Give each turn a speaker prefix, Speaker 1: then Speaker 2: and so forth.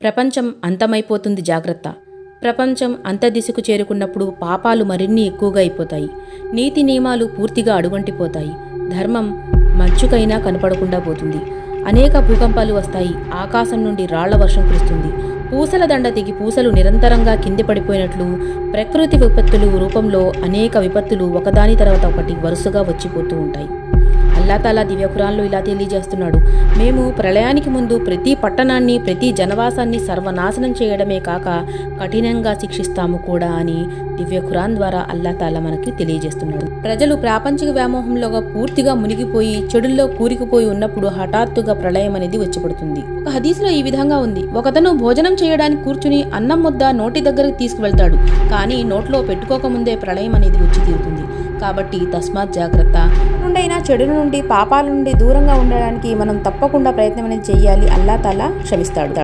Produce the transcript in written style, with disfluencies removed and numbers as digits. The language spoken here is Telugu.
Speaker 1: ప్రపంచం అంతమైపోతుంది జాగ్రత్త. ప్రపంచం అంతదిశకు చేరుకున్నప్పుడు పాపాలు మరిన్ని ఎక్కువగా అయిపోతాయి. నీతి నియమాలు పూర్తిగా అడుగంటిపోతాయి. ధర్మం మంచుకైనా కనపడకుండా పోతుంది. అనేక భూకంపాలు వస్తాయి. ఆకాశం నుండి రాళ్ల వర్షం కురుస్తుంది. పూసల దండ తెగి పూసలు నిరంతరంగా కింది పడిపోయినట్లు ప్రకృతి విపత్తులు రూపంలో అనేక విపత్తులు ఒకదాని తర్వాత ఒకటి వరుసగా వచ్చిపోతూ ఉంటాయి. అల్లాతాలా దివ్య ఖురాన్లో ఇలా తెలియజేస్తున్నాడు, మేము ప్రళయానికి ముందు ప్రతి పట్టణాన్ని ప్రతి జనవాసాన్ని సర్వనాశనం చేయడమే కాక కఠినంగా శిక్షిస్తాము కూడా అని దివ్య ఖురాన్ ద్వారా అల్లాతాలా మనకి తెలియజేస్తున్నాడు. ప్రజలు ప్రాపంచిక వ్యామోహంలో పూర్తిగా మునిగిపోయి చెడుల్లో కూరికిపోయి ఉన్నప్పుడు హఠాత్తుగా ప్రళయం అనేది వచ్చిపడుతుంది. ఒక హదీస్లో ఈ విధంగా ఉంది, ఒకతను భోజనం చేయడానికి కూర్చుని అన్నం ముద్ద నోటి దగ్గరకు తీసుకువెళ్తాడు, కానీ నోట్లో పెట్టుకోకముందే ప్రళయం అనేది వచ్చి తీరుతుంది. కాబట్టి తస్మాత్ జాగ్రత్త. నుండైనా చెడు నుండి పాపాల నుండి దూరంగా ఉండడానికి మనం తప్పకుండా ప్రయత్నం అనేది చేయాలి. అల్లాతాలా క్షమిస్తాడు.